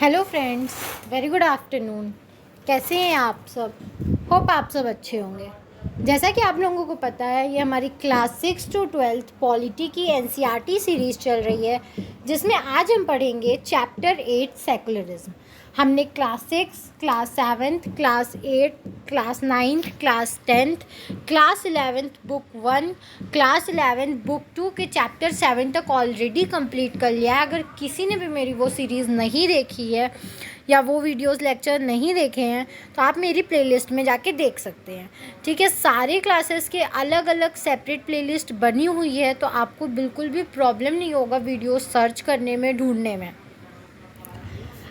Hello friends, very good afternoon. कैसे हैं आप सब? होप आप सब अच्छे होंगे। जैसा कि आप लोगों को पता है, ये हमारी क्लास 6 to 12 पॉलिटी की एनसीईआरटी सीरीज़ चल रही है, जिसमें आज हम पढ़ेंगे चैप्टर 8 सेकुलरिज्म। हमने class 6, class 7, class 8, class 9, class 10, class 11 book 1, class 11 book 2 के चैप्टर 7 तक ऑलरेडी कंप्लीट कर लिया है। अगर किसी ने भी मेरी वो सीरीज़ नहीं देखी है या वो वीडियोस लेक्चर नहीं देखे हैं तो आप मेरी प्लेलिस्ट में जाके देख सकते हैं। ठीक है, सारे क्लासेस के अलग अलग सेपरेट प्लेलिस्ट बनी हुई है, तो आपको बिल्कुल भी प्रॉब्लम नहीं होगा वीडियो सर्च करने में, ढूंढने में।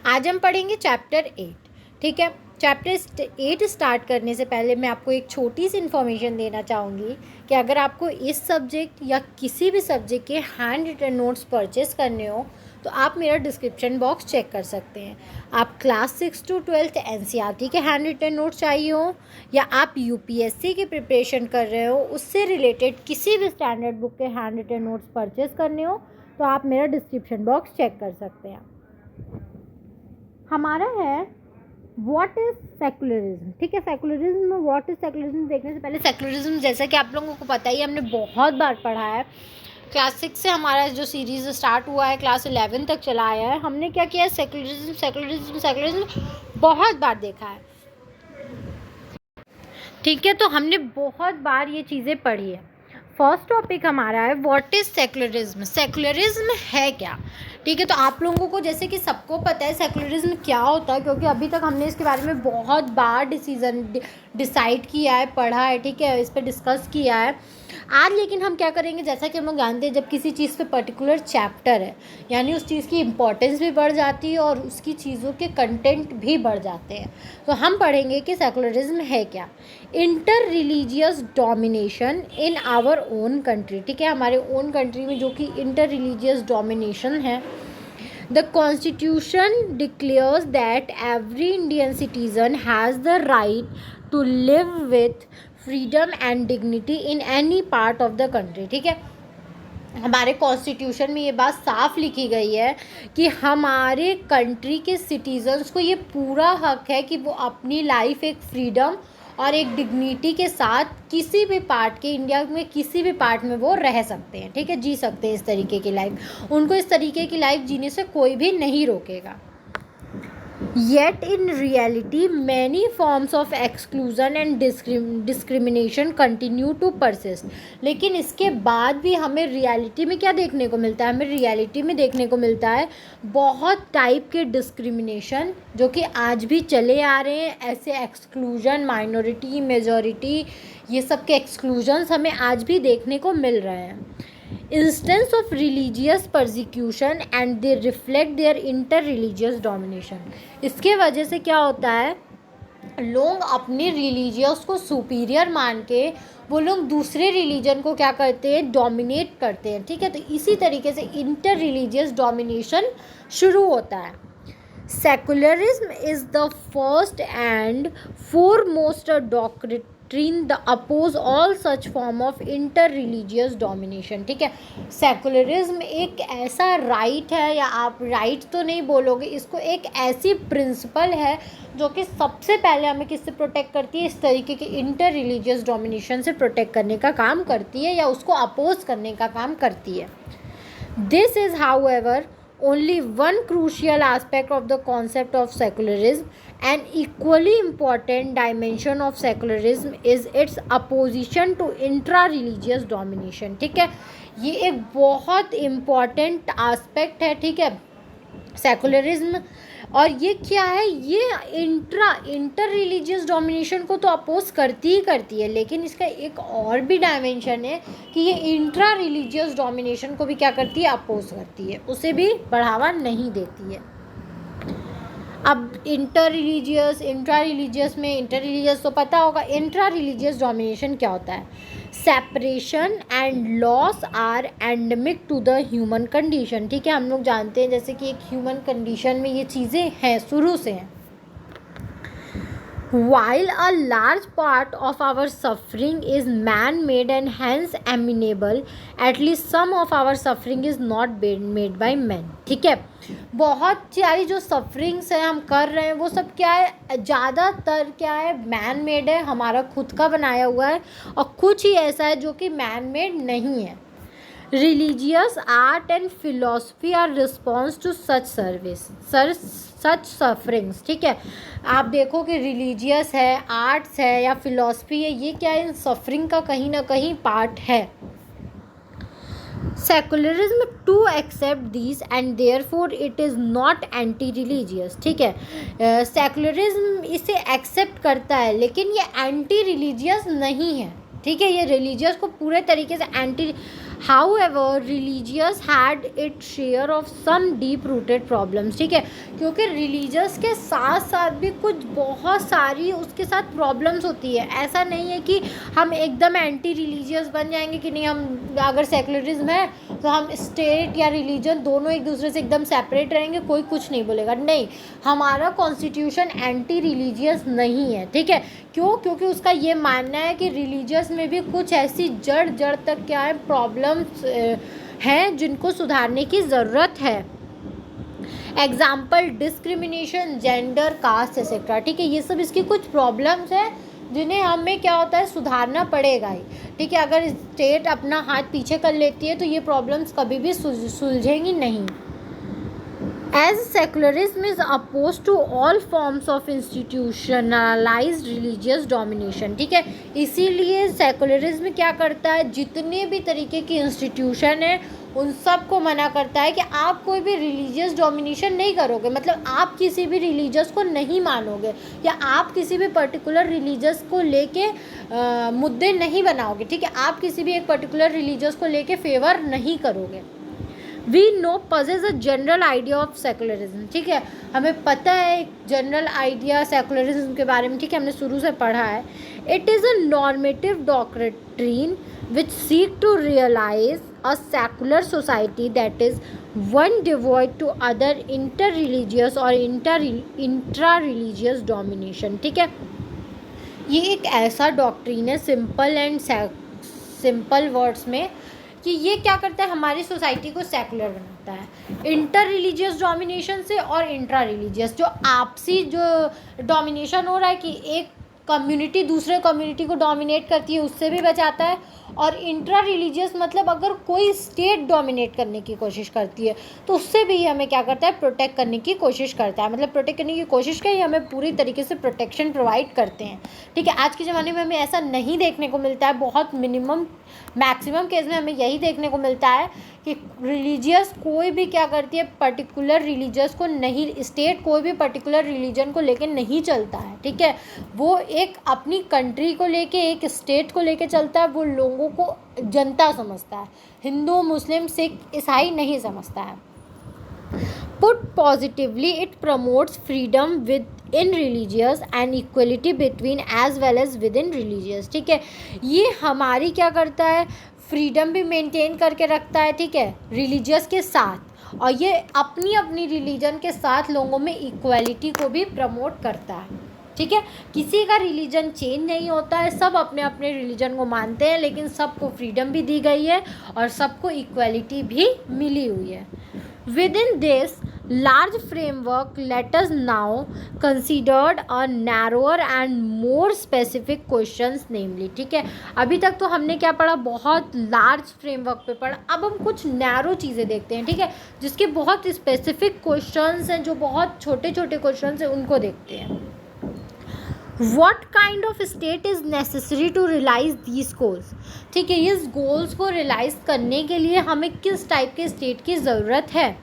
आज हम पढ़ेंगे चैप्टर 8। ठीक है, चैप्टर 8 स्टार्ट करने से पहले मैं आपको एक छोटी सी इन्फॉर्मेशन देना चाहूँगी कि अगर आपको इस सब्जेक्ट या किसी भी सब्जेक्ट के हैंड रिटन नोट्स परचेस करने हो तो आप मेरा डिस्क्रिप्शन बॉक्स चेक कर सकते हैं। आप क्लास 6 to 12 एनसीईआरटी के हैंड रिटन नोट्स चाहिए हो या आप यूपीएससी की प्रिपरेशन कर रहे हो, उससे रिलेटेड किसी भी स्टैंडर्ड बुक के हैंड रिटन नोट्स परचेस करने हो तो आप मेरा डिस्क्रिप्शन बॉक्स चेक कर सकते हैं। हमारा है व्हाट इज़ सेकुलरिज्म। ठीक है, सेकुलरिज्म में व्हाट इज़ सेकुलरिज्म देखने से पहले, सेकुलरिज्म जैसा कि आप लोगों को पता ही, हमने बहुत बार पढ़ा है। क्लास 6 से हमारा जो सीरीज़ स्टार्ट हुआ है क्लास 11 तक चला आया है। हमने क्या किया है, सेकुलरिज्म सेकुलरिज्म सेकुलरिज्म बहुत बार देखा है। ठीक है, तो हमने बहुत बार ये चीज़ें पढ़ी है। फर्स्ट टॉपिक हमारा है व्हाट इज़ सेकुलरिज्म। सेकुलरिज्म है क्या? ठीक है, तो आप लोगों को जैसे कि सबको पता है सेकुलरिज्म क्या होता है, क्योंकि अभी तक हमने इसके बारे में बहुत बार डिसाइड किया है, पढ़ा है। ठीक है, इस पर डिस्कस किया है। आज लेकिन हम क्या करेंगे, जैसा कि हम लोग जानते हैं, जब किसी चीज़ पे पर्टिकुलर चैप्टर है, यानी उस चीज़ की इम्पोर्टेंस भी बढ़ जाती है और उसकी चीज़ों के कंटेंट भी बढ़ जाते हैं। तो हम पढ़ेंगे कि सेकुलरिज्म है क्या। Inter religious domination in our own country. ठीक है, हमारे ओन कंट्री में जो कि इंटर रिलीजियस डोमिनेशन है। The Constitution declares that every Indian citizen has the right to live with freedom and dignity in any part of the country. ठीक है, हमारे कॉन्स्टिट्यूशन में ये बात साफ लिखी गई है कि हमारे कंट्री के सिटीजन्स को ये पूरा हक है कि वो अपनी लाइफ एक फ्रीडम और एक डिग्निटी के साथ किसी भी पार्ट के, इंडिया में किसी भी पार्ट में वो रह सकते हैं। ठीक है, जी सकते हैं इस तरीके की लाइफ। उनको इस तरीके की लाइफ जीने से कोई भी नहीं रोकेगा। Yet in reality, many forms of exclusion and discrimination continue to persist. लेकिन इसके बाद भी हमें रियलिटी में क्या देखने को मिलता है? हमें रियलिटी में देखने को मिलता है बहुत टाइप के डिस्क्रिमिनेशन जो कि आज भी चले आ रहे हैं। ऐसे एक्सक्लूजन, माइनॉरिटी, मेजॉरिटी, ये सब के एक्सक्लूजन्स हमें आज भी देखने को मिल रहे हैं। Instance of religious persecution and they reflect their inter religious domination. इसके वजह से क्या होता है, लोग अपने रिलीजियस को सुपीरियर मान के वो लोग दूसरे रिलीजन को क्या करते हैं, डोमिनेट करते हैं। ठीक है, तो इसी तरीके से इंटर रिलीजियस डोमिनेशन शुरू होता है। Secularism is the first and foremost doctrine the oppose all such form of inter religious domination. ठीक है, सेकुलरिज्म एक ऐसा राइट है, या आप राइट तो नहीं बोलोगे इसको, एक ऐसी प्रिंसिपल है जो कि सबसे पहले हमें किससे प्रोटेक्ट करती है, इस तरीके के इंटर रिलीजियस डोमिनेशन से प्रोटेक्ट करने का काम करती है या उसको अपोज करने का काम करती है। This is however only one crucial aspect of the concept of secularism. An equally important dimension of secularism is its opposition to intra-religious domination. ठीक है, ये एक बहुत इम्पॉर्टेंट आस्पेक्ट है। ठीक है, सेकुलरिज्म, और ये क्या है, ये इंटर रिलीजियस डोमिनेशन को तो अपोज करती ही करती है, लेकिन इसका एक और भी डायमेंशन है कि ये इंट्रा रिलीजियस डोमिनेशन को भी क्या करती है, अपोज करती है, उसे भी बढ़ावा नहीं देती है। अब इंटर रिलीजियस में, इंटर रिलीजियस तो पता होगा, इंट्रा रिलीजियस डोमिनेशन क्या होता है? Separation and loss are endemic to the human condition. ठीक है, हम लोग जानते हैं जैसे कि एक ह्यूमन कंडीशन में ये चीज़ें हैं, शुरू से हैं। While a large part of our suffering is man-made and hence amenable, at least some of our suffering is not made by men. ठीक है, बहुत सारी जो सफरिंग्स है हम कर रहे हैं वो सब क्या है, ज़्यादातर क्या है, मैन मेड है, हमारा खुद का बनाया हुआ है, और कुछ ही ऐसा है जो कि मैन मेड नहीं है. Religious art and philosophy are response to such such sufferings. ठीक है, आप देखो कि रिलीजियस है, आर्ट्स है या फिलॉसफी है, ये क्या है, इन सफरिंग का कहीं ना कहीं पार्ट है. Secularism to accept this and therefore it is not anti religious. ठीक है, सेकुलरिज्म इसे एक्सेप्ट करता है लेकिन ये एंटी रिलीजियस नहीं है. ठीक है, ये रिलीजियस को पूरे तरीके से anti. However, religious had its share of some deep rooted problems. ठीक है, क्योंकि रिलीजियस के साथ साथ भी कुछ बहुत सारी उसके साथ प्रॉब्लम्स होती है. ऐसा नहीं है कि हम एकदम एंटी रिलीजियस बन जाएंगे कि नहीं, हम अगर सेकुलरिज्म है तो हम स्टेट या रिलीजन दोनों एक दूसरे से एकदम सेपरेट रहेंगे, कोई कुछ नहीं बोलेगा. नहीं, हमारा कॉन्स्टिट्यूशन एंटी रिलीजियस नहीं है. ठीक है, क्यों? क्योंकि उसका ये मानना है कि रिलीजियस में भी कुछ ऐसी जड़ तक क्या है प्रॉब्लम्स हैं जिनको सुधारने की ज़रूरत है. Example discrimination, gender, caste etcetera. ठीक है, ये सब इसकी कुछ प्रॉब्लम्स हैं जिन्हें हमें क्या होता है सुधारना पड़ेगा ही. ठीक है, अगर स्टेट अपना हाथ पीछे कर लेती है तो ये प्रॉब्लम्स कभी भी सुलझेंगी नहीं. As secularism is opposed to all forms of institutionalized religious domination. ठीक है, इसीलिए सेकुलरिज्म क्या करता है, जितने भी तरीके की इंस्टीट्यूशन है उन सब को मना करता है कि आप कोई भी रिलीजियस डोमिनेशन नहीं करोगे. मतलब आप किसी भी रिलीजियस को नहीं मानोगे या आप किसी भी पर्टिकुलर रिलीजियस को लेके मुद्दे नहीं बनाओगे. ठीक है, आप किसी भी एक पर्टिकुलर रिलीजियस को लेके फेवर नहीं करोगे. We no possess a general idea of secularism. ठीक है, हमें पता है एक जनरल आइडिया सेकुलरिज्म के बारे में. ठीक है, हमने शुरू से पढ़ा है. It is a normative doctrine which seek to realise a secular society that is one devoid to other inter religious और इंट्रा रिलीजियस डोमिनेशन. ठीक है, ये एक ऐसा डॉक्ट्रिन है, सिंपल वर्ड्स में, कि ये क्या करता है, हमारी सोसाइटी को सेकुलर बनाता है इंटर रिलीजियस डोमिनेशन से और इंट्रा रिलीजियस, जो आपसी जो डोमिनेशन हो रहा है कि एक कम्युनिटी दूसरे कम्युनिटी को डोमिनेट करती है, उससे भी बचाता है. और इंट्रा रिलीजियस मतलब अगर कोई स्टेट डोमिनेट करने की कोशिश करती है तो उससे भी हमें क्या करता है, प्रोटेक्ट करने की कोशिश करता है. मतलब प्रोटेक्ट करने की कोशिश का ही हमें पूरी तरीके से प्रोटेक्शन प्रोवाइड करते हैं. ठीक है, आज के ज़माने में हमें ऐसा नहीं देखने को मिलता है. बहुत मैक्सिमम केस में हमें यही देखने को मिलता है कि रिलीजियस कोई भी क्या करती है, पर्टिकुलर रिलीजियस को नहीं, स्टेट कोई भी पर्टिकुलर रिलीजन को लेके नहीं चलता है. ठीक है, वो एक अपनी कंट्री को लेके, एक स्टेट को लेके चलता है. वो लोगों को जनता समझता है, हिंदू, मुस्लिम, सिख, ईसाई नहीं समझता है. Put positively, it promotes freedom within religious and equality between as well as within religious. ठीक है, ये हमारी क्या करता है, फ्रीडम भी मेंटेन करके रखता है. ठीक है, रिलीजियस के साथ, और ये अपनी अपनी रिलीजन के साथ लोगों में इक्वालिटी को भी प्रमोट करता है. ठीक है, किसी का रिलीजन चेंज नहीं होता है, सब अपने अपने रिलीजन को मानते हैं, लेकिन सबको फ्रीडम भी दी गई है और सबको इक्वालिटी भी मिली हुई है. Within this large framework, let us now consider a narrower and more specific questions, namely. ठीक है, अभी तक तो हमने क्या पढ़ा, बहुत लार्ज फ्रेमवर्क पे पढ़ा. अब हम कुछ नैरो चीज़ें देखते हैं. ठीक है, जिसके बहुत स्पेसिफिक क्वेश्चंस हैं, जो बहुत छोटे छोटे क्वेश्चंस हैं, उनको देखते हैं. What kind of state is necessary to realize these goals? ठीक है, इस गोल्स को रियलाइज करने के लिए हमें किस टाइप के स्टेट की ज़रूरत है.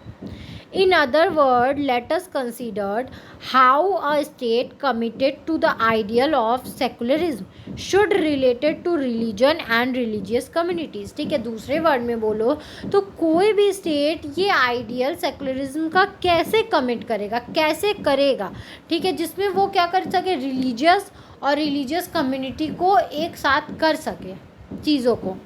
In other words, let us consider how a state committed to the ideal of secularism should related to religion and religious communities. ठीक है, दूसरे वर्ड में बोलो तो कोई भी स्टेट ये आइडियल सेकुलरिज्म का कैसे कमिट करेगा, कैसे करेगा. ठीक है, जिसमें वो क्या कर सके, रिलीजियस और रिलीजियस कम्युनिटी को एक साथ कर सके चीज़ों को.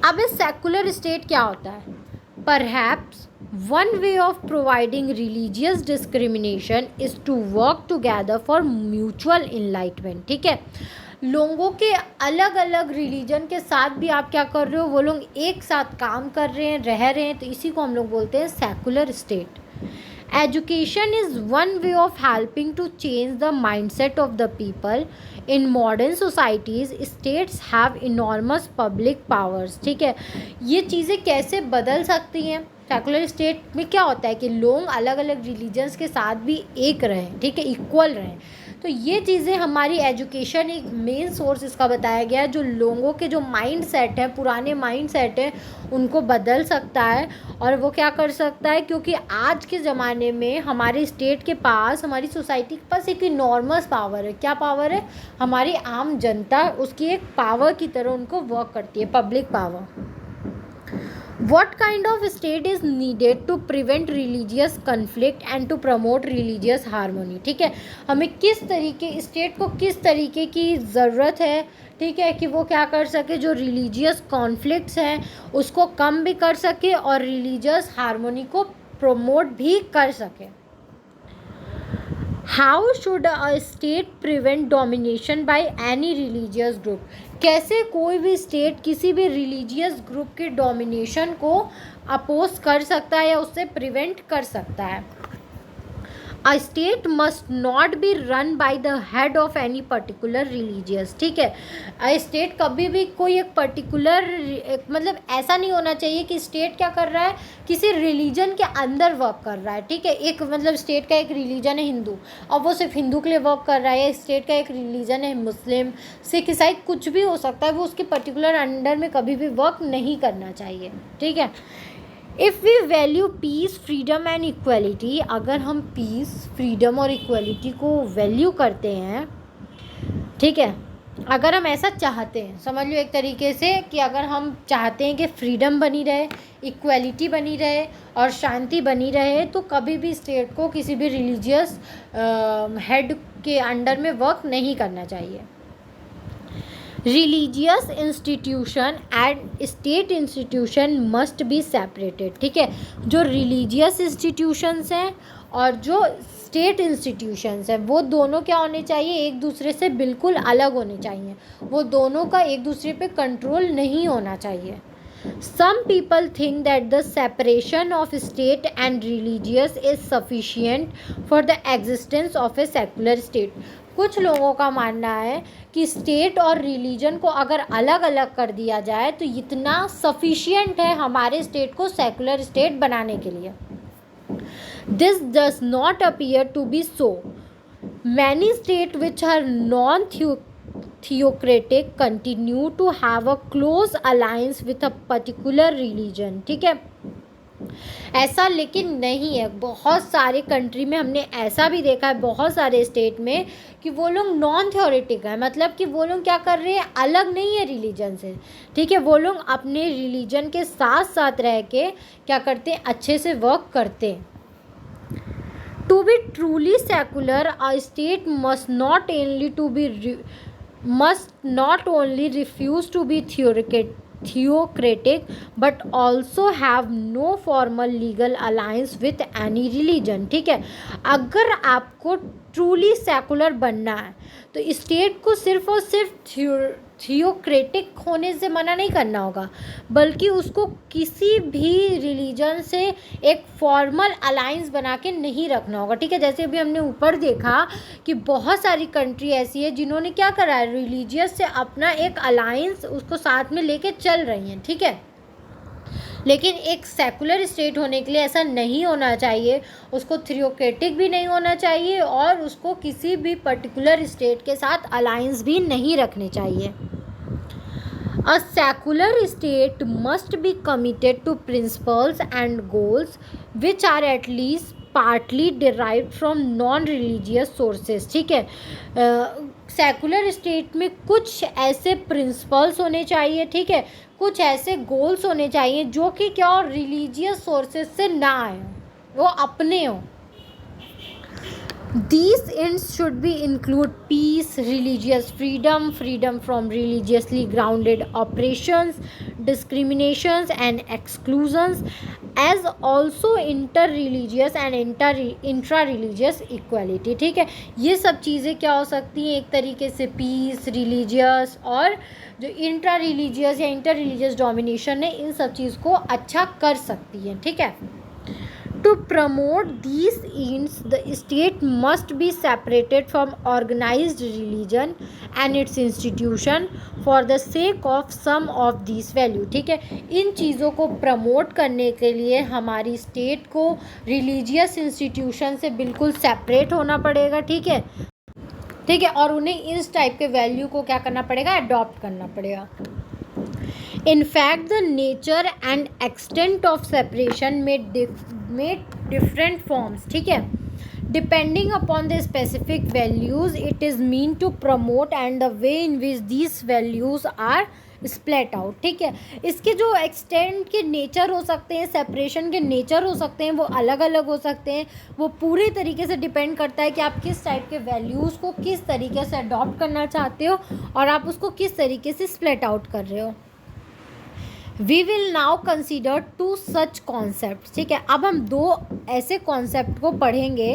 अब इस सेकुलर स्टेट क्या होता है, perhaps one way of providing religious discrimination is to work together for mutual enlightenment. ठीक है, लोगों के अलग अलग रिलीजन के साथ भी आप क्या कर रहे हो, वो लोग एक साथ काम कर रहे हैं, रह रहे हैं, तो इसी को हम लोग बोलते हैं secular state. Education is one way of helping to change the mindset of the people. In modern societies, states have enormous public powers. ठीक है, ये चीज़ें कैसे बदल सकती हैं? सेकुलर स्टेट में क्या होता है कि लोग अलग अलग रिलीजन्स के साथ भी एक रहें, ठीक है, इक्वल रहें। तो ये चीज़ें हमारी एजुकेशन एक मेन सोर्स इसका बताया गया है, जो लोगों के जो माइंड सेट है, पुराने माइंड सेट है, उनको बदल सकता है। और वो क्या कर सकता है, क्योंकि आज के ज़माने में हमारे स्टेट के पास, हमारी सोसाइटी के पास एक इनॉर्मस पावर है। क्या पावर है? हमारी आम जनता उसकी एक पावर की तरह उनको वर्क करती है, public power. What kind of state is needed to prevent religious conflict and to promote religious harmony? ठीक है, हमें किस तरीके, स्टेट को किस तरीके की ज़रूरत है, ठीक है, कि वो क्या कर सके, जो रिलीजियस कॉन्फ्लिक्ट्स हैं उसको कम भी कर सके और रिलीजियस हारमोनी को प्रमोट भी कर सके। How should a state prevent domination by any religious group? कैसे कोई भी स्टेट किसी भी रिलीजियस ग्रुप के डोमिनेशन को अपोज कर सकता है या उससे प्रिवेंट कर सकता है? A state must not be run by the head of any particular religious. ठीक है, अ स्टेट कभी भी कोई एक पर्टिकुलर, मतलब ऐसा नहीं होना चाहिए कि स्टेट क्या कर रहा है, किसी रिलीजन के अंदर वर्क कर रहा है। ठीक है, एक मतलब स्टेट का एक रिलीजन है हिंदू, और वो सिर्फ हिंदू के लिए वर्क कर रहा है, या स्टेट का एक रिलीजन है मुस्लिम, सिख, ईसाई, कुछ भी हो सकता है, वो उसके पर्टिकुलर अंडर में कभी भी वर्क नहीं करना चाहिए। ठीक है, if we value peace, freedom and equality, अगर हम पीस, फ्रीडम और इक्वलिटी को वैल्यू करते हैं, ठीक है, अगर हम ऐसा चाहते हैं, समझ लो एक तरीके से कि अगर हम चाहते हैं कि फ्रीडम बनी रहे, इक्वलिटी बनी रहे और शांति बनी रहे, तो कभी भी स्टेट को किसी भी रिलीजियस हेड के अंडर में वर्क नहीं करना चाहिए। Religious institution and state institution must be separated. ठीक है, जो रिलीजियस इंस्टीट्यूशंस हैं और जो स्टेट इंस्टीट्यूशंस हैं, वो दोनों क्या होने चाहिए, एक दूसरे से बिल्कुल अलग होने चाहिए। वो दोनों का एक दूसरे पे कंट्रोल नहीं होना चाहिए। Some people think that the separation of state and religious is sufficient for the existence of a secular state. कुछ लोगों का मानना है कि स्टेट और रिलीजन को अगर अलग अलग कर दिया जाए तो इतना सफिशिएंट है हमारे स्टेट को सेकुलर स्टेट बनाने के लिए। This does not appear to be so. Many states which are non-theocratic continue to have a close alliance with a particular religion. ठीक है, ऐसा लेकिन नहीं है। बहुत सारे कंट्री में हमने ऐसा भी देखा है, बहुत सारे स्टेट में, कि वो लोग नॉन थ्योरेटिक है, मतलब कि वो लोग क्या कर रहे हैं, अलग नहीं है रिलीजन से। ठीक है, वो लोग अपने रिलीजन के साथ साथ रह के क्या करते हैं, अच्छे से वर्क करते हैं। To be truly secular, a state must not only refuse to be theocratic but also have no formal legal alliance with any religion. ठीक है, अगर आपको ट्रूली सेकुलर बनना है तो स्टेट को सिर्फ और सिर्फ थियोक्रेटिक होने से मना नहीं करना होगा, बल्कि उसको किसी भी रिलीजन से एक फॉर्मल अलाइंस बना के नहीं रखना होगा। ठीक है, जैसे अभी हमने ऊपर देखा कि बहुत सारी कंट्री ऐसी है जिन्होंने क्या करा है, रिलीजियस से अपना एक अलाइंस उसको साथ में लेके चल रही हैं। ठीक है, लेकिन एक सेकुलर स्टेट होने के लिए ऐसा नहीं होना चाहिए, उसको थियोक्रेटिक भी नहीं होना चाहिए और उसको किसी भी पर्टिकुलर स्टेट के साथ अलाइंस भी नहीं रखने चाहिए। A secular state must be committed to principles and goals which are at least partly derived from non-religious sources. ठीक है, सेकुलर स्टेट में कुछ ऐसे प्रिंसिपल्स होने चाहिए, ठीक है, कुछ ऐसे गोल्स होने चाहिए जो कि क्या और रिलीजियस सोर्सेज से ना आए, वो अपने हों। These ends should be include peace, religious freedom, freedom from religiously grounded oppressions, discriminations and exclusions, as also inter-religious and intra-religious equality. ठीक है, ये सब चीज़ें क्या हो सकती हैं, एक तरीके से पीस, रिलीजियस और जो इंट्रा रिलीजियस या इंटर रिलीजियस डोमिनेशन है, इन सब चीज़ को अच्छा कर सकती है. ठीक है. To promote these ends, the state must be separated from organized religion and its institution for the sake of some of these value. ठीक है, इन चीज़ों को प्रमोट करने के लिए हमारी स्टेट को रिलीजियस इंस्टीट्यूशन से बिल्कुल सेपरेट होना पड़ेगा. ठीक है. ठीक है, और उन्हें इस टाइप के वैल्यू को क्या करना पड़ेगा, अडॉप्ट करना पड़ेगा. In fact, the nature and extent of separation may different forms. ठीक है, depending upon the specific values it is meant to promote and the way in which these values are split out. ठीक है, इसके जो extent के nature हो सकते हैं, सेपरेशन के नेचर हो सकते हैं, वो अलग अलग हो सकते हैं. वो पूरी तरीके से डिपेंड करता है कि आप किस टाइप के वैल्यूज़ को किस तरीके से अडॉप्ट करना चाहते हो और आप उसको किस तरीके से स्प्लिट आउट कर रहे हो. We will now consider two such concept. ठीक है, अब हम दो ऐसे कॉन्सेप्ट को पढ़ेंगे.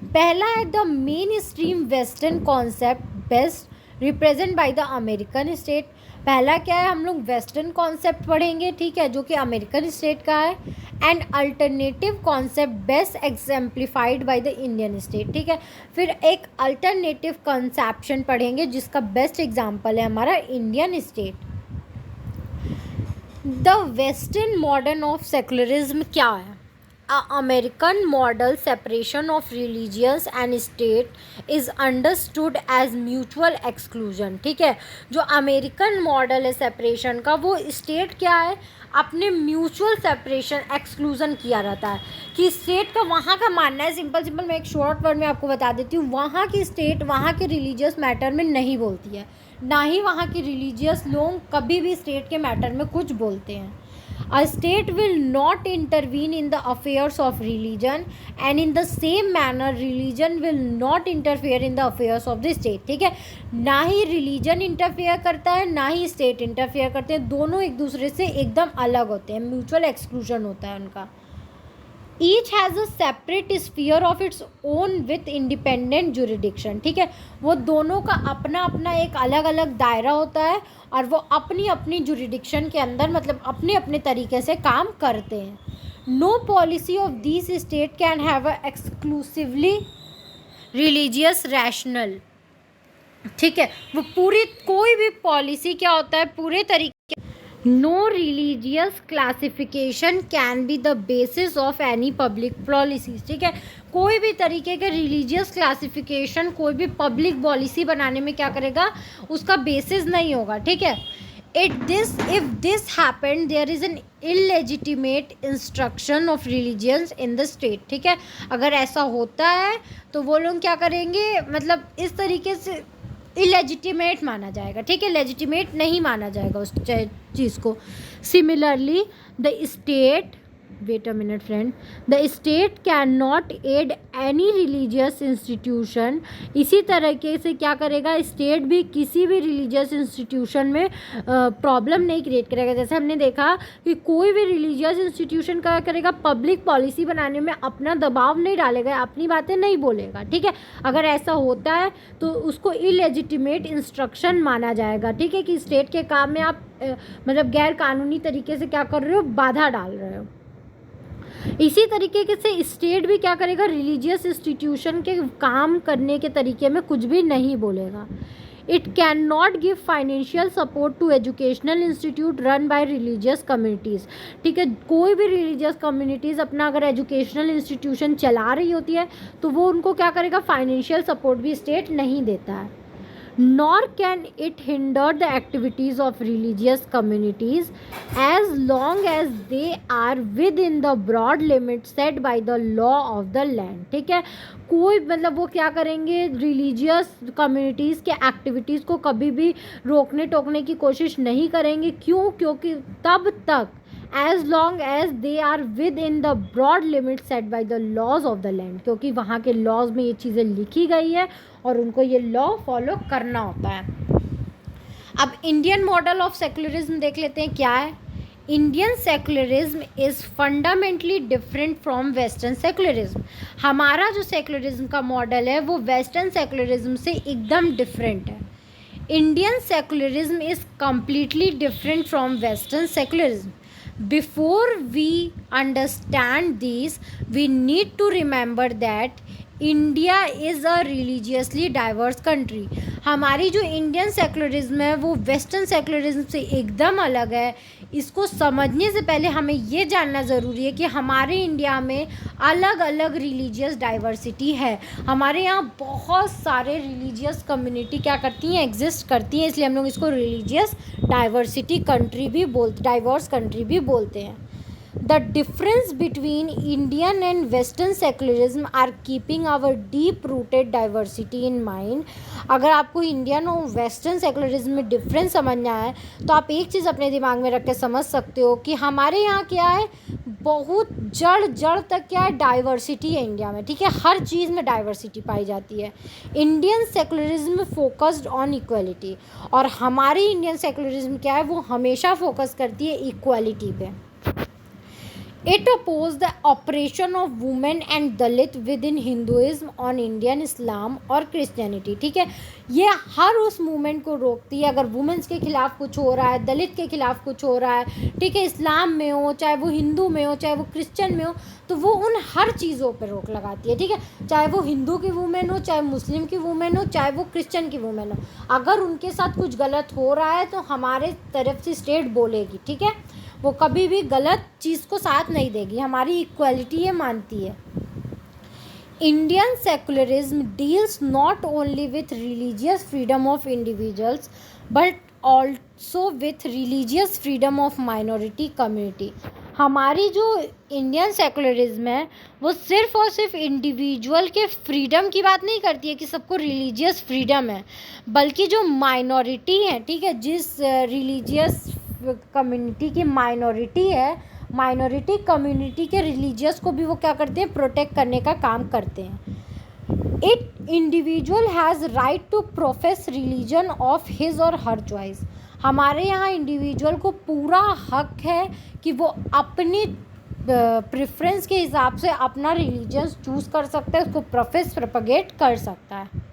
पहला है the main stream western concept best represent by the American state. पहला क्या है, हम लोग वेस्टर्न कॉन्सेप्ट पढ़ेंगे. ठीक है, जो कि अमेरिकन स्टेट का है. And alternative concept best exemplified by the Indian state. ठीक है, फिर एक अल्टरनेटिव कंसेप्शन पढ़ेंगे जिसका बेस्ट एग्जाम्पल है हमारा Indian state. The western modern of secularism क्या है? American model separation of religious and state is understood as mutual exclusion. ठीक है, जो अमेरिकन मॉडल है सेपरेशन का, वो स्टेट क्या है, अपने म्यूचुअल सेपरेशन एक्सक्लूजन किया रहता है कि स्टेट का वहाँ का मानना है. सिंपल मैं एक शॉर्ट वर्ड में आपको बता देती हूँ. वहाँ की स्टेट वहाँ के रिलीजियस मैटर में नहीं बोलती है, ना ही वहाँ के रिलीजियस लोग कभी भी स्टेट के मैटर में कुछ बोलते हैं. A state will not intervene in the affairs of religion and in the same manner religion will not interfere in the affairs of the state. ठीक है, ना ही रिलीजन इंटरफेयर करता है ना ही स्टेट इंटरफेयर करते हैं. दोनों एक दूसरे से एकदम अलग होते हैं, म्यूचुअल एक्सक्लूजन होता है उनका. Each has a separate sphere of its own with independent jurisdiction. ठीक है, वो दोनों का अपना अपना एक अलग अलग दायरा होता है और वो अपनी अपनी जुरिडिक्शन के अंदर मतलब अपने अपने तरीके से काम करते हैं. No policy of this state can have a exclusively religious rational. ठीक है, वो पूरी कोई भी पॉलिसी क्या होता है, पूरे तरीके no religious classification can be the basis of any public policies. ठीक है, कोई भी तरीके के रिलीजियस क्लासिफिकेशन कोई भी पब्लिक पॉलिसी बनाने में क्या करेगा, उसका बेसिस नहीं होगा. ठीक है, if this happened there is an illegitimate instruction of religions in the state. ठीक है, अगर ऐसा होता है तो वो लोग क्या करेंगे, मतलब इस तरीके से इलेजिटिमेट माना जाएगा. ठीक है, लेजिटिमेट नहीं माना जाएगा उस चीज़ को. Similarly the state wait a minute friend, the state can not aid any religious institution. इसी तरीके से क्या करेगा, स्टेट भी किसी भी रिलीजियस इंस्टीट्यूशन में प्रॉब्लम नहीं क्रिएट करेगा. जैसे हमने देखा कि कोई भी रिलीजियस इंस्टीट्यूशन क्या करेगा, पब्लिक पॉलिसी बनाने में अपना दबाव नहीं डालेगा, अपनी बातें नहीं बोलेगा. ठीक है, अगर ऐसा होता है तो उसको इलेजिटिमेट इंस्ट्रक्शन माना जाएगा. ठीक है, कि स्टेट के काम में आप मतलब गैर कानूनी तरीके से क्या कर रहे हो, बाधा डाल रहे हो. इसी तरीके से स्टेट भी क्या करेगा, रिलीजियस इंस्टीट्यूशन के काम करने के तरीके में कुछ भी नहीं बोलेगा. It can not give financial support to educational institute run by religious communities. ठीक है, कोई भी रिलीजियस कम्युनिटीज़ अपना अगर एजुकेशनल इंस्टीट्यूशन चला रही होती है तो वो उनको क्या करेगा, फाइनेंशियल सपोर्ट भी स्टेट नहीं देता है. nor can it hinder the activities of religious communities as long as they are within the broad limits set by the law of the land. ठीक है, कोई मतलब वो क्या करेंगे, रिलीजियस कम्युनिटीज़ के एक्टिविटीज़ को कभी भी रोकने टोकने की कोशिश नहीं करेंगे. क्यों? क्योंकि तब तक as long as they are within the broad limit set by the laws of the land, क्योंकि वहाँ के लॉज में ये चीज़ें लिखी गई है और उनको ये लॉ फॉलो करना होता है। अब इंडियन मॉडल ऑफ सेक्युलरिज्म देख लेते हैं क्या है। Indian secularism is fundamentally different from western secularism. हमारा जो सेक्युलरिज्म का मॉडल है वो वेस्टर्न सेक्युलरिज्म से एकदम डिफरेंट है। Indian secularism is completely different from western secularism. Before we understand these, we need to remember that India is a religiously diverse country. हमारी जो इंडियन सेक्युलरिज्म है वो वेस्टर्न सेक्युलरिज्म से एकदम अलग है। इसको समझने से पहले हमें ये जानना ज़रूरी है कि हमारे इंडिया में अलग अलग रिलीजियस डाइवर्सिटी है। हमारे यहाँ बहुत सारे रिलीजियस कम्युनिटी क्या करती हैं, एग्जिस्ट करती हैं, इसलिए हम लोग इसको रिलीजियस डाइवर्सिटी कंट्री भी डाइवर्स कंट्री भी बोलते हैं। The difference between Indian and Western secularism are keeping our deep-rooted diversity in mind. अगर आपको इंडियन और वेस्टर्न सेक्युलरिज्म में डिफरेंस समझना है तो आप एक चीज़ अपने दिमाग में रख के समझ सकते हो कि हमारे यहाँ क्या है, बहुत जड़ तक क्या है, डाइवर्सिटी है इंडिया में, ठीक है। हर चीज़ में डाइवर्सिटी पाई जाती है। Indian secularism focused on equality, और हमारी इंडियन सेक्युलरिज्म क्या है, वो हमेशा फोकस करती है इक्वालिटी पे। It opposed the oppression of women and Dalit within Hinduism on Indian Islam और Christianity, ठीक है। ये हर उस मूवमेंट को रोकती है अगर वुमेंस के खिलाफ कुछ हो रहा है, दलित के खिलाफ कुछ हो रहा है, ठीक है, इस्लाम में हो, चाहे वो हिंदू में हो, चाहे वो क्रिश्चियन में हो, तो वो उन हर चीज़ों पर रोक लगाती है, ठीक है। चाहे वो हिंदू की वुमेन हो, चाहे मुस्लिम की वुमेन हो, चाहे वो क्रिश्चियन की वुमेन हो, अगर उनके साथ कुछ गलत हो रहा है तो हमारे तरफ से स्टेट बोलेगी, ठीक है। वो कभी भी गलत चीज़ को साथ नहीं देगी, हमारी इक्वालिटी ये मानती है। Indian secularism deals not only with religious freedom of individuals but also with religious freedom of minority community. हमारी जो इंडियन सेक्युलरिज्म है वो सिर्फ और सिर्फ इंडिविजुअल के फ्रीडम की बात नहीं करती है कि सबको रिलीजियस फ्रीडम है, बल्कि जो माइनॉरिटी है, ठीक है, जिस रिलीजियस कम्युनिटी की माइनॉरिटी है, माइनॉरिटी कम्युनिटी के रिलीजियस को भी वो क्या करते हैं, प्रोटेक्ट करने का काम करते हैं। It individual has right to profess religion of his और हर चॉइस। हमारे यहाँ इंडिविजुअल को पूरा हक है कि वो अपनी प्रेफरेंस के हिसाब से अपना रिलीजन चूज़ कर सकता है, उसको प्रोपेगेट कर सकता है।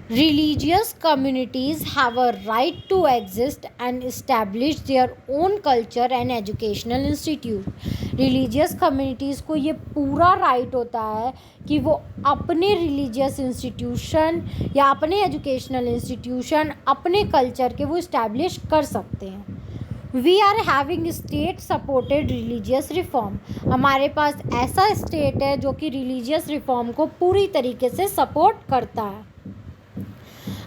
Religious communities have a right to exist and establish their own culture and educational institute. Religious communities को ये पूरा right होता है कि वो अपने religious institution या अपने educational institution, अपने culture के वो establish कर सकते हैं। We are having state supported religious reform. हमारे पास ऐसा state है जो कि religious reform को पूरी तरीके से support करता है।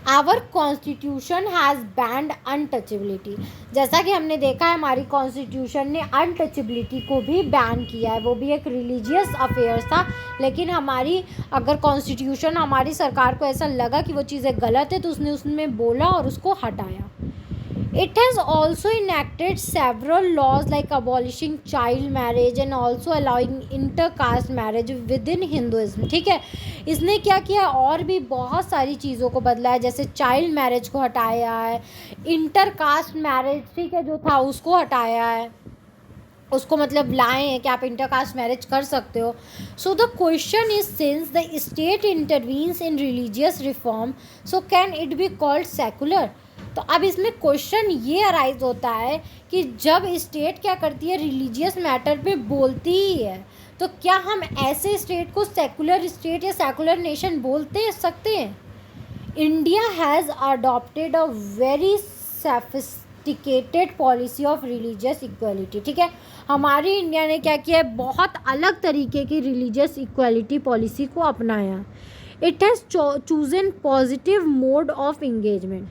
Our constitution has banned untouchability. जैसा कि हमने देखा है हमारी कॉन्स्टिट्यूशन ने अनटचेबिलिटी को भी बैन किया है, वो भी एक रिलीजियस अफेयर था, लेकिन हमारी अगर कॉन्स्टिट्यूशन, हमारी सरकार को ऐसा लगा कि वो चीज़ें गलत है तो उसने उसमें बोला और उसको हटाया। It has also enacted several laws like abolishing child marriage and also allowing intercaste marriage within Hinduism, ठीक है। इसने क्या किया, और भी बहुत सारी चीज़ों को बदला है, जैसे चाइल्ड मैरिज को हटाया है, इंटरकास्ट मैरिज, ठीक है, जो था उसको हटाया है, उसको मतलब लाए हैं कि आप इंटरकास्ट मैरिज कर सकते हो। So the question is, since the state intervenes in religious reform, so can it be called secular. तो अब इसमें क्वेश्चन ये अराइज होता है कि जब स्टेट क्या करती है, रिलीजियस मैटर पे बोलती ही है, तो क्या हम ऐसे स्टेट को सेकुलर स्टेट या सेकुलर नेशन बोलते सकते हैं। India has adopted a very sophisticated policy of religious equality, ठीक है। हमारी इंडिया ने क्या किया है, बहुत अलग तरीके की रिलीजियस इक्वलिटी पॉलिसी को अपनाया। It has chosen positive mode of engagement.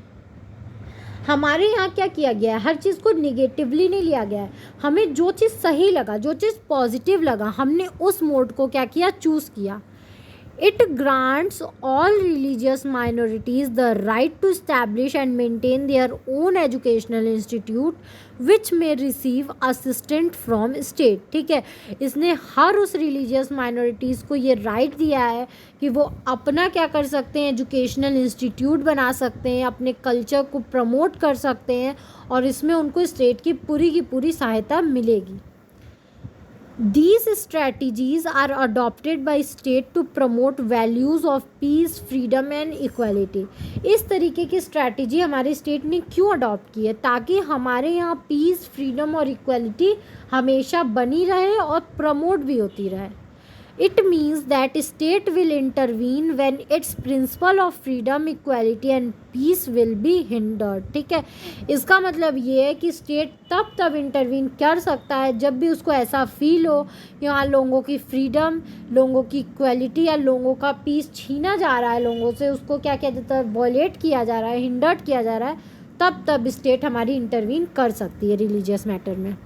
हमारे यहाँ क्या किया गया है, हर चीज़ को निगेटिवली नहीं लिया गया है, हमें जो चीज़ सही लगा, जो चीज़ पॉजिटिव लगा, हमने उस मोड को क्या किया, चूज़ किया। It grants all religious minorities the right to establish and maintain their own educational institute which may receive assistance from state. ठीक है, इसने हर उस religious minorities को ये right दिया है कि वो अपना क्या कर सकते हैं, एजुकेशनल इंस्टीट्यूट बना सकते हैं, अपने कल्चर को प्रमोट कर सकते हैं और इसमें उनको स्टेट की पूरी सहायता मिलेगी. These strategies are adopted by state to promote values of peace, freedom and equality. इस तरीके की स्ट्रैटेजी हमारे स्टेट ने क्यों अडॉप्ट की है? ताकि हमारे यहाँ पीस, फ्रीडम और इक्वलिटी हमेशा बनी रहे और प्रमोट भी होती रहे. It means that state will intervene when its principle of freedom, equality and peace will be hindered. ठीक है, इसका मतलब ये है कि स्टेट तब इंटरवीन कर सकता है जब भी उसको ऐसा फील हो कि यहाँ लोगों की फ्रीडम, लोगों की इक्वलिटी या लोगों का पीस छीना जा रहा है, लोगों से उसको क्या क्या जाता है, वॉयलेट किया जा रहा है, हिंडर्ड किया जा रहा है, तब स्टेट हमारी इंटरवीन कर सकती है रिलीजियस मैटर में.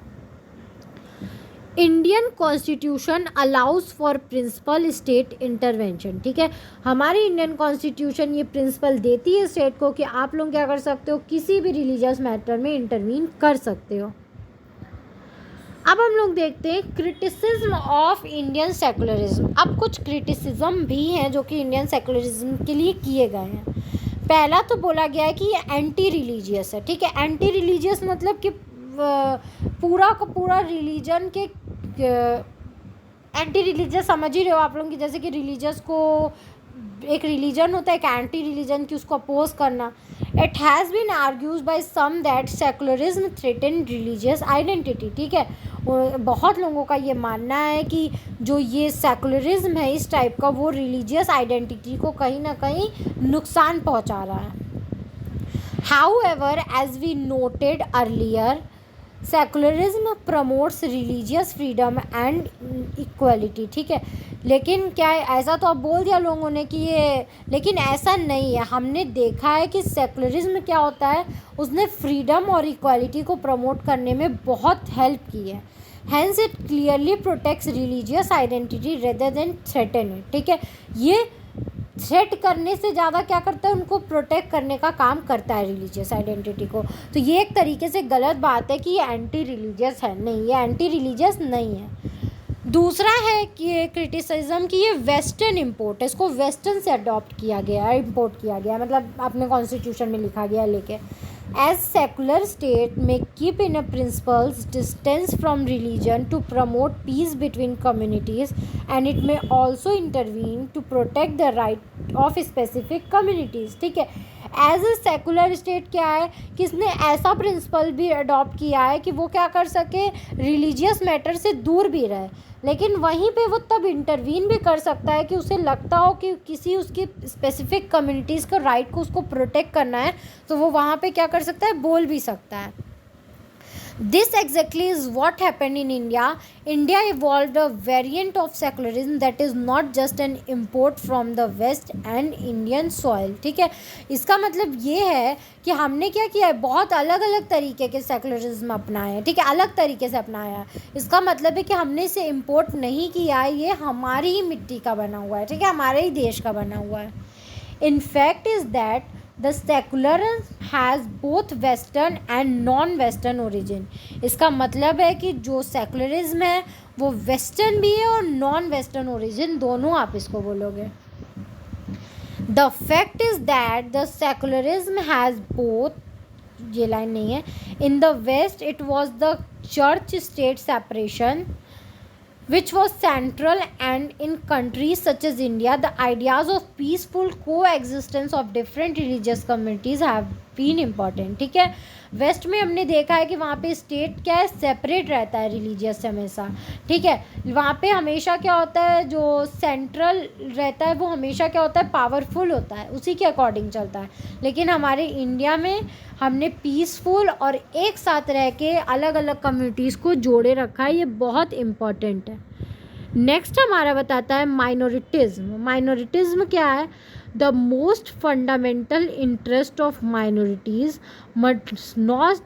Indian constitution allows for principle state intervention. ठीक है, हमारी इंडियन कॉन्स्टिट्यूशन ये प्रिंसिपल देती है स्टेट को कि आप लोग क्या कर सकते हो, किसी भी रिलीजियस मैटर में इंटरवीन कर सकते हो. अब हम लोग देखते हैं क्रिटिसिज्म ऑफ इंडियन सेकुलरिज्म. अब कुछ क्रिटिसिज्म भी हैं जो कि इंडियन सेकुलरिज्म के लिए किए गए हैं. पहला तो बोला गया है कि ये एंटी रिलीजियस है. ठीक है, एंटी रिलीजियस मतलब कि पूरा का पूरा रिलीजन के एंटी रिलीजियस समझ ही रहे हो आप लोग कि जैसे कि रिलीजियस को एक रिलीजन होता है, एक एंटी रिलीजन की उसको अपोज करना. It has been argues by some that secularism threaten religious identity. ठीक है, बहुत लोगों का ये मानना है कि जो ये सेकुलरिज्म है इस टाइप का, वो रिलीजियस आइडेंटिटी को कहीं ना कहीं नुकसान पहुंचा रहा है. However, as we noted earlier, secularism promotes religious freedom and equality. ठीक है, लेकिन क्या है, ऐसा तो अब बोल दिया लोगों ने कि ये, लेकिन ऐसा नहीं है. हमने देखा है कि सेकुलरिज्म क्या होता है, उसने फ्रीडम और इक्वलिटी को प्रमोट करने में बहुत हेल्प की है. Hence it clearly protects religious identity rather than threaten it. ठीक है, ये थ्रेट करने से ज़्यादा क्या करता है, उनको प्रोटेक्ट करने का काम करता है रिलीजियस आइडेंटिटी को. तो ये एक तरीके से गलत बात है कि ये एंटी रिलीजियस है. नहीं, ये एंटी रिलीजियस नहीं है. दूसरा है कि क्रिटिसिज्म कि ये वेस्टर्न इम्पोर्ट है, इसको वेस्टर्न से अडॉप्ट किया गया है, इम्पोर्ट किया गया है, मतलब अपने कॉन्स्टिट्यूशन में लिखा गया लेके. As secular state may keep in a principles distance from religion to promote peace between communities, and it may also intervene to protect the right of specific communities. ठीक है, एज ए सेकुलर स्टेट क्या है कि इसने ऐसा principal भी adopt किया है कि वो क्या कर सके, रिलीजियस मैटर से दूर भी रहे, लेकिन वहीं पे वो तब इंटरवीन भी कर सकता है कि उसे लगता हो कि किसी उसकी स्पेसिफिक कम्युनिटीज़ का राइट को उसको प्रोटेक्ट करना है, तो वो वहाँ पे क्या कर सकता है, बोल भी सकता है. This exactly is what happened in India. India evolved a variant of secularism that is not just an import from the West and Indian soil. ठीक है, इसका मतलब ये है कि हमने क्या किया है, बहुत अलग अलग तरीके के सेकुलरिज्म अपनाए हैं. ठीक है, अलग तरीके से अपनाया है. इसका मतलब है कि हमने इसे इम्पोर्ट नहीं किया है, ये हमारी ही मिट्टी का बना हुआ है. ठीक है, हमारे ही देश का बना हुआ है. In fact is that the secularism has both western and non-western origin. इसका मतलब है कि जो सेकुलरिज्म है वो वेस्टर्न भी है और नॉन वेस्टर्न ओरिजिन, दोनों आप इसको बोलोगे. The fact is that the secularism has both, ये लाइन नहीं है, in the west it was the church state separation which was central, and in countries such as India the ideas of peaceful coexistence of different religious communities have been important. ठीक है, waste में हमने देखा है कि वहाँ पे state क्या है, सेपरेट रहता है रिलीजियस से हमेशा. ठीक है, वहाँ पे हमेशा क्या होता है, जो सेंट्रल रहता है वो हमेशा क्या होता है, पावरफुल होता है, उसी के अकॉर्डिंग चलता है. लेकिन हमारे इंडिया में हमने पीसफुल और एक साथ रह के अलग अलग कम्युनिटीज़ को जोड़े रखा है, ये बहुत इम्पॉर्टेंट है. नेक्स्ट हमारा बताता है माइनॉरिटिज़म. माइनॉरिटिज़म क्या है, the most fundamental interest of minorities must not,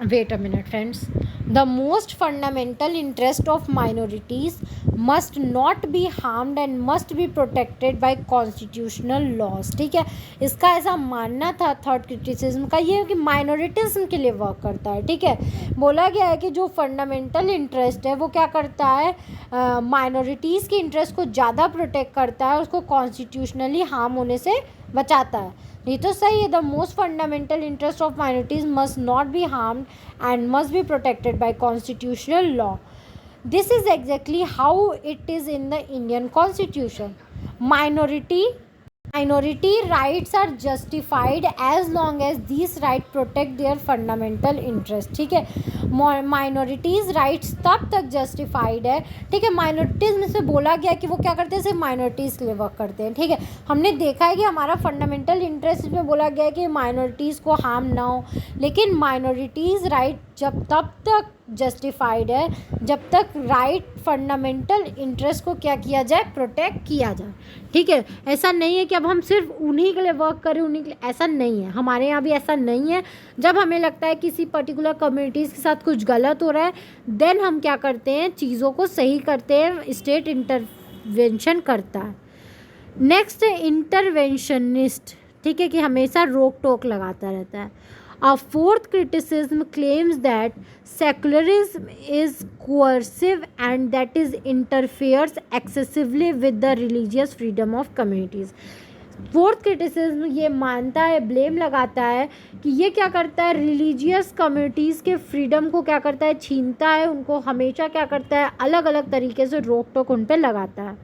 wait a minute friends, The most fundamental interest of minorities must not be harmed and must be protected by constitutional laws. ठीक है, इसका ऐसा मानना था थर्ड क्रिटिसिज्म का ये कि minorities के लिए वर्क करता है. ठीक है, बोला गया है कि जो फंडामेंटल इंटरेस्ट है वो क्या करता है, माइनॉरिटीज़ के इंटरेस्ट को ज़्यादा प्रोटेक्ट करता है, उसको कॉन्स्टिट्यूशनली हार्म होने से बचाता है. नहीं तो सही है. The most fundamental interest of minorities must not be harmed and must be protected by constitutional law. This is exactly how it is in the Indian constitution. Minority rights are justified as long as these rights protect their fundamental interest. ठीक है, minorities rights तब तक justified है. ठीक है, minorities में से बोला गया कि वो क्या करते हैं, सिर्फ माइनॉरिटीज़ के लिए वर्क करते हैं. ठीक है, हमने देखा है कि हमारा फंडामेंटल इंटरेस्ट में बोला गया है कि माइनॉरिटीज़ को हार्म ना हो, लेकिन माइनॉरिटीज़ राइट जब तब तक जस्टिफाइड है जब तक राइट फंडामेंटल इंटरेस्ट को क्या किया जाए, प्रोटेक्ट किया जाए. ठीक है, ऐसा नहीं है कि अब हम सिर्फ उन्हीं के लिए वर्क करें, उन्हीं के लिए, ऐसा नहीं है. हमारे यहाँ भी ऐसा नहीं है. जब हमें लगता है किसी पर्टिकुलर कम्युनिटीज़ के साथ कुछ गलत हो रहा है, देन हम क्या करते हैं, चीज़ों को सही करते हैं, स्टेट इंटरवेंशन करता है. Next, interventionist. ठीक है, कि हमेशा रोक टोक लगाता रहता है. A fourth criticism claims that secularism is coercive and that is interferes excessively with the religious freedom of communities. Fourth criticism ये मानता है, ब्लेम लगाता है कि ये क्या करता है, रिलीजियस कम्युनिटीज़ के फ्रीडम को क्या करता है, छीनता है, उनको हमेशा क्या करता है, अलग अलग तरीके से रोक टोक उन पर लगाता है.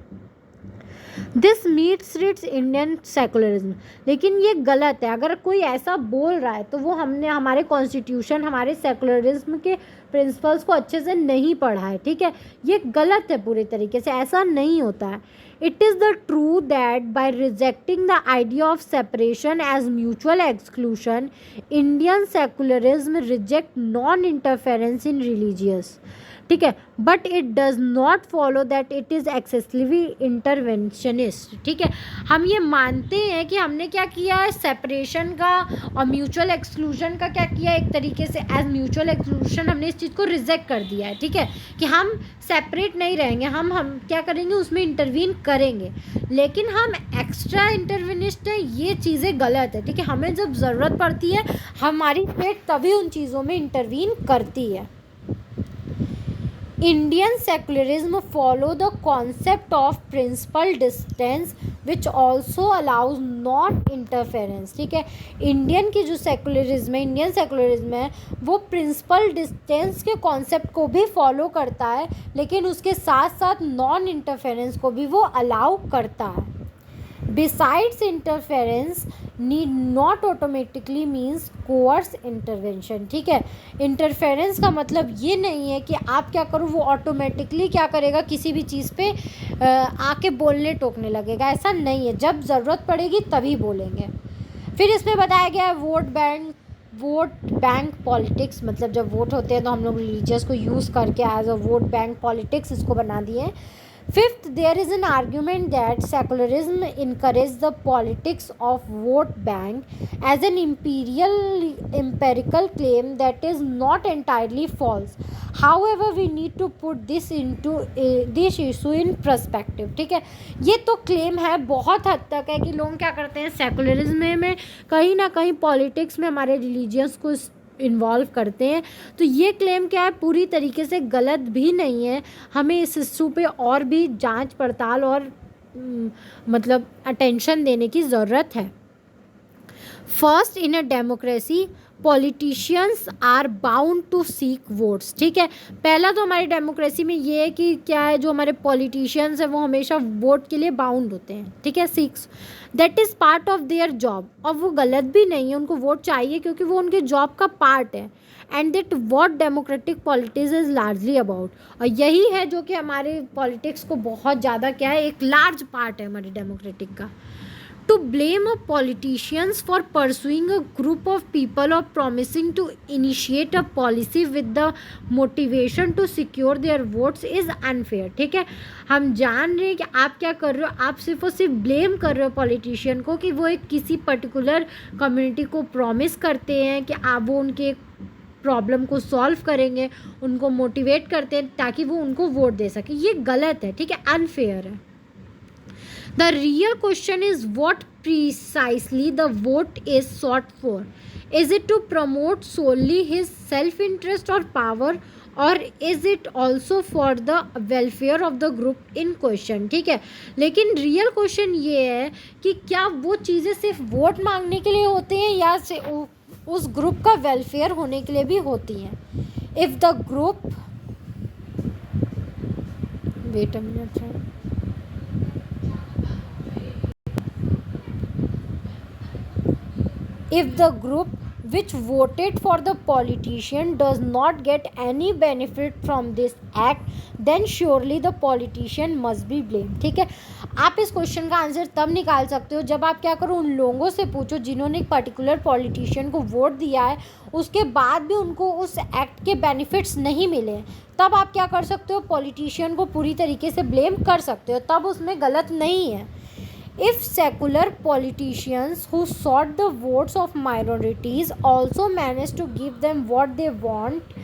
This merits Indian secularism. लेकिन ये गलत है. अगर कोई ऐसा बोल रहा है तो वो हमने हमारे कॉन्स्टिट्यूशन, हमारे सेकुलरिज्म के प्रिंसिपल्स को अच्छे से नहीं पढ़ा है. ठीक है, ये गलत है पूरी तरीके से, ऐसा नहीं होता है. It is the true that by rejecting the idea of separation as mutual exclusion, Indian secularism reject non interference in religious. ठीक है, but it does not follow that it is excessively interventionist. ठीक है, हम ये मानते हैं कि हमने क्या किया है, सेपरेशन का और म्यूचुअल एक्सक्लूजन का क्या किया, एक तरीके से एज म्यूचुअल एक्सक्लूजन हमने इस चीज़ को रिजेक्ट कर दिया है. ठीक है, कि हम सेपरेट नहीं रहेंगे, हम क्या करेंगे, उसमें इंटरवीन करेंगे, लेकिन हम एक्स्ट्रा इंटरविनिस्ट हैं, ये चीज़ें गलत है. ठीक है, हमें जब ज़रूरत पड़ती है हमारी स्टेट तभी उन चीज़ों में इंटरवीन करती है. Indian secularism follow the concept of principal distance which also allows non-interference. ठीक है, इंडियन की जो सेकुलरिज्म है, इंडियन सेकुलरिज्म है, वो प्रिंसिपल डिस्टेंस के कॉन्सेप्ट को भी फॉलो करता है, लेकिन उसके साथ साथ नॉन इंटरफेरेंस को भी वो अलाउ करता है. Besides, interference need not automatically means coerce intervention. ठीक है, इंटरफेरेंस का मतलब ये नहीं है कि आप क्या करो, वो ऑटोमेटिकली क्या करेगा, किसी भी चीज़ पे आके बोलने टोकने लगेगा. ऐसा नहीं है, जब ज़रूरत पड़ेगी तभी बोलेंगे. फिर इसमें बताया गया है वोट बैंक पॉलिटिक्स. मतलब जब वोट होते हैं तो हम लोग रिलीजियस को यूज़ करके as a vote bank politics इसको बना दिए. Fifth, there is an argument that secularism encourages the politics of vote bank as an empirical claim that is not entirely false. However, we need to put this issue in perspective. ठीक है, ये तो claim है, बहुत हद तक है कि लोग क्या करते हैं, सेकुलरिज्म में कहीं ना कहीं पॉलिटिक्स में हमारे रिलीजियस को इन्वॉल्व करते हैं. तो ये क्लेम क्या है, पूरी तरीके से गलत भी नहीं है. हमें इस इशू पे और भी जांच पड़ताल और मतलब अटेंशन देने की ज़रूरत है. First, in a democracy politicians are bound to seek votes. ठीक है, पहला तो हमारी डेमोक्रेसी में ये है कि क्या है, जो हमारे पॉलिटिशियंस हैं वो हमेशा वोट के लिए बाउंड होते हैं. ठीक है, seeks, that is part of their job. और वो गलत भी नहीं है, उनको वोट चाहिए क्योंकि वो उनके जॉब का पार्ट है. And that what democratic politics is largely about. और यही है जो कि हमारे पॉलिटिक्स को बहुत ज़्यादा क्या है, एक लार्ज पार्ट है हमारी डेमोक्रेटिक का. To blame a politicians for pursuing a group of people or promising to initiate a policy with the motivation to secure their votes is unfair. ठीक है, हम जान रहे हैं कि आप क्या कर रहे हो, आप सिर्फ और सिर्फ ब्लेम कर रहे हो पॉलिटिशियन को कि वो एक किसी पर्टिकुलर कम्युनिटी को प्रॉमिस करते हैं कि आप वो उनके प्रॉब्लम को सॉल्व करेंगे, उनको मोटिवेट करते हैं ताकि वो उनको वोट दे सके। ये गलत है, ठीक है, अनफेयर है। The real question is what precisely the vote is sought for. Is it to promote solely his self-interest or power, or is it also for the welfare of the group in question? ठीक है, लेकिन real question ये है कि क्या वो चीज़ें सिर्फ वोट मांगने के लिए होती हैं या से उस ग्रुप का वेलफेयर होने के लिए भी होती हैं। If the group wait a minute, if the group which voted for the politician does not get any benefit from this act, then surely the politician must be blamed। ठीक है, आप इस क्वेश्चन का आंसर तब निकाल सकते हो जब आप क्या करो, उन लोगों से पूछो जिन्होंने एक पर्टिकुलर पॉलिटिशियन को वोट दिया है, उसके बाद भी उनको उस एक्ट के बेनिफिट्स नहीं मिले, तब आप क्या कर सकते हो, पॉलिटिशियन को पूरी तरीके से ब्लेम कर सकते हो, तब उसमें गलत नहीं है। If secular politicians who sought the votes of minorities also manage to give them what they want,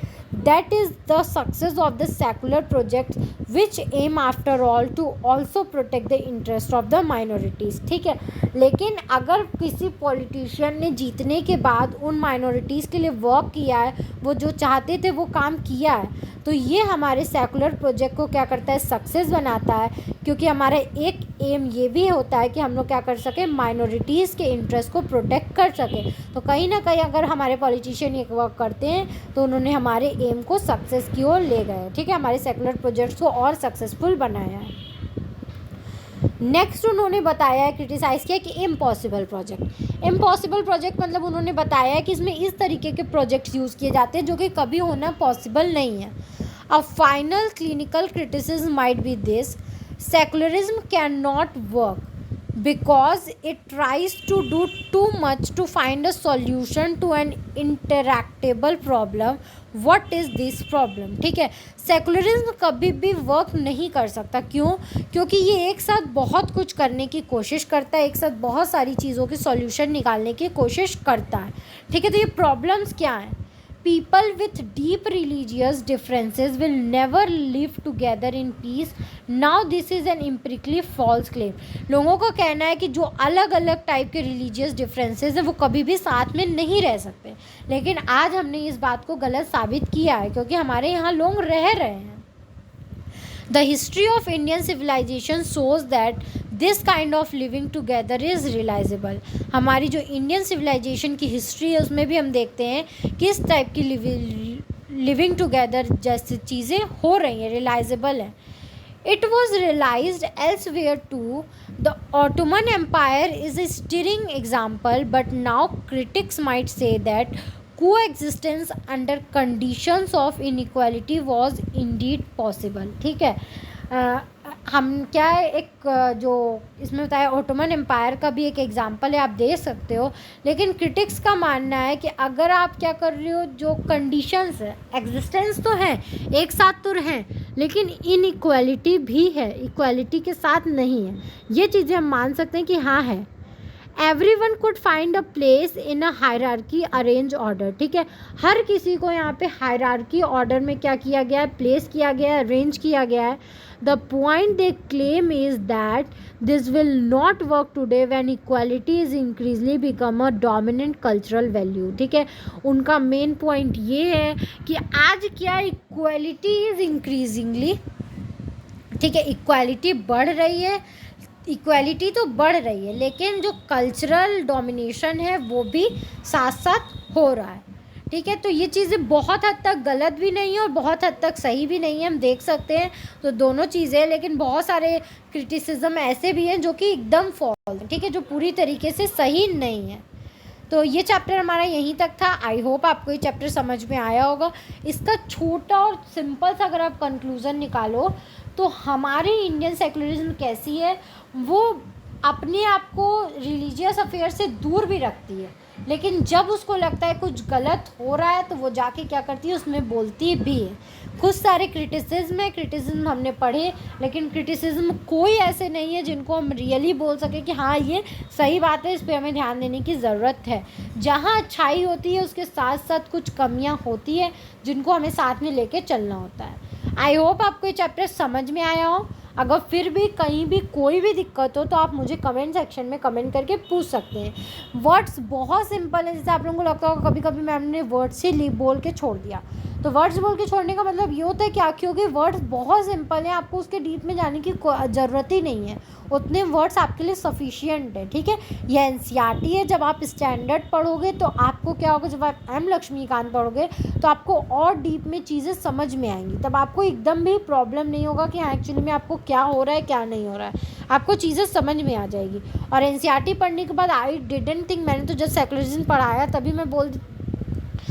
that is the success of the secular projects which aim after all to also protect the interest of the minorities। ठीक है, लेकिन अगर किसी politician ने जीतने के बाद उन माइनॉरिटीज़ के लिए वर्क किया है, वो जो चाहते थे वो काम किया है, तो ये हमारे सेकुलर प्रोजेक्ट को क्या करता है, सक्सेस बनाता है, क्योंकि हमारा एक एम ये भी होता है कि हम लोग क्या कर सकें, माइनॉरिटीज़ के इंटरेस्ट को प्रोटेक्ट कर सकें। तो कहीं ना कहीं अगर हमारे पॉलिटिशियन ये वर्क करते हैं तो उन्होंने हमारे एम को सक्सेस की ओर ले गए। ठीक है, हमारे सेकुलर प्रोजेक्ट्स को और सक्सेसफुल बनाया है। नेक्स्ट उन्होंने बताया है, क्रिटिसाइज़ किया कि इम्पॉसिबल प्रोजेक्ट मतलब उन्होंने बताया है कि इसमें इस तरीके के प्रोजेक्ट्स यूज़ किए जाते हैं जो कि कभी होना पॉसिबल नहीं है। A final clinical criticism might be this: secularism cannot work because it tries to do too much to find a solution to an interactable problem. What is this problem? ठीक है, सेकुलरिज्म कभी भी work नहीं कर सकता। क्यों? क्योंकि ये एक साथ बहुत कुछ करने की कोशिश करता है, एक साथ बहुत सारी चीज़ों के सॉल्यूशन निकालने की कोशिश करता है। ठीक है, तो ये प्रॉब्लम्स क्या हैं? People with deep religious differences will never live together in peace. Now this is an empirically false claim. लोगों का कहना है कि जो अलग अलग टाइप के रिलीजियस डिफरेंसेस हैं वो कभी भी साथ में नहीं रह सकते, लेकिन आज हमने इस बात को गलत साबित किया है क्योंकि हमारे यहाँ लोग रह रहे हैं। The history of Indian civilization shows that this kind of living together is realizable. हमारी जो इंडियन सिविलाइजेशन की हिस्ट्री है उसमें भी हम देखते हैं किस टाइप की लिविंग टुगेदर जैसी चीज़ें हो रही हैं, रियलाइजेबल है। It was realized elsewhere too. The Ottoman Empire is a stirring example, but now critics might say that coexistence under conditions of inequality was indeed possible। ठीक है, हम क्या है, एक जो इसमें बताया ओटोमन एम्पायर का भी एक एग्जांपल है, आप दे सकते हो, लेकिन क्रिटिक्स का मानना है कि अगर आप क्या कर रहे हो, जो कंडीशंस है, एग्जिस्टेंस तो है, एक साथ तो हैं, लेकिन इनइक्वालिटी भी है, इक्वालिटी के साथ नहीं है। ये चीज़ें हम मान सकते हैं कि हाँ है। Everyone could find a place in a hierarchy arrange order. ठीक है, हर किसी को यहाँ पे हायरार्की ऑर्डर में क्या किया गया है, प्लेस किया गया है, अरेंज किया गया है। The point they claim is that this will not work today when equality is increasingly become a dominant cultural value. ठीक है, उनका मेन पॉइंट ये है कि आज क्या इक्वालिटी इज इंक्रीजिंगली, ठीक है, इक्वालिटी बढ़ रही है, इक्वालिटी तो बढ़ रही है, लेकिन जो कल्चरल डोमिनेशन है वो भी साथ साथ हो रहा है। ठीक है, तो ये चीज़ें बहुत हद तक गलत भी नहीं है और बहुत हद तक सही भी नहीं है, हम देख सकते हैं, तो दोनों चीज़ें, लेकिन बहुत सारे क्रिटिसिज्म ऐसे भी हैं जो कि एकदम फॉल्स, ठीक है, जो पूरी तरीके से सही नहीं है। तो ये चैप्टर हमारा यहीं तक था। आई होप आपको ये चैप्टर समझ में आया होगा। इसका छोटा और सिंपल सा अगर आप कंक्लूज़न निकालो तो हमारी इंडियन सेकुलरिज्म कैसी है, वो अपने आप को रिलीजियस अफेयर से दूर भी रखती है, लेकिन जब उसको लगता है कुछ गलत हो रहा है तो वो जाके क्या करती है, उसमें बोलती भी है। कुछ सारे क्रिटिसिज्म हमने पढ़े, लेकिन क्रिटिसिज्म कोई ऐसे नहीं है जिनको हम रियली बोल सके कि हाँ ये सही बात है, इस पर हमें ध्यान देने की ज़रूरत है। जहाँ अच्छाई होती है उसके साथ साथ कुछ कमियाँ होती है जिनको हमें साथ में लेके चलना होता है। आई होप आपको ये चैप्टर समझ में आया हो। अगर फिर भी कहीं भी कोई भी दिक्कत हो तो आप मुझे कमेंट सेक्शन में कमेंट करके पूछ सकते हैं। वर्ड्स बहुत सिंपल है, जैसे आप लोगों को लगता होगा कभी कभी मैम ने वर्ड्स ही बोल के छोड़ दिया, तो वर्ड्स बोल के छोड़ने का मतलब ये होता है क्या, क्योंकि वर्ड्स बहुत सिंपल है, आपको उसके डीप में जाने की ज़रूरत ही नहीं है, उतने वर्ड्स आपके लिए सफिशिएंट है। ठीक है, यह एनसीईआरटी है। जब आप स्टैंडर्ड पढ़ोगे तो आपको क्या होगा, जब आप एम लक्ष्मीकांत पढ़ोगे तो आपको और डीप में चीज़ें समझ में आएंगी, तब आपको एकदम भी प्रॉब्लम नहीं होगा कि हाँ एक्चुअली में आपको क्या हो रहा है क्या नहीं हो रहा है, आपको चीज़ें समझ में आ जाएगी। और एनसीईआरटी पढ़ने के बाद आई डिडंट थिंक, मैंने तो जब सेकुलरिज्म पढ़ाया तभी मैं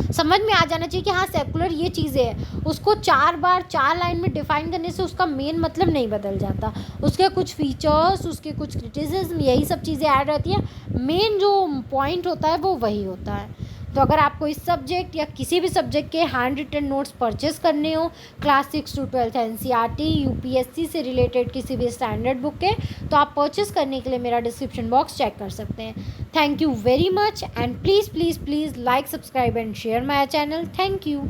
समझ में आ जाना चाहिए कि हाँ सेकुलर ये चीज़ें है, उसको 4 लाइन में डिफाइन करने से उसका मेन मतलब नहीं बदल जाता, उसके कुछ फीचर्स, उसके कुछ क्रिटिसिज्म, यही सब चीज़ें ऐड रहती हैं, मेन जो पॉइंट होता है वो वही होता है। तो अगर आपको इस सब्जेक्ट या किसी भी सब्जेक्ट के हैंड रिटन नोट्स परचेस करने हो, क्लास 6 to 12 एनसीईआरटी यूपीएससी से रिलेटेड किसी भी स्टैंडर्ड बुक के, तो आप परचेस करने के लिए मेरा डिस्क्रिप्शन बॉक्स चेक कर सकते हैं। Thank you very much and please please please like, subscribe and share my channel. Thank you.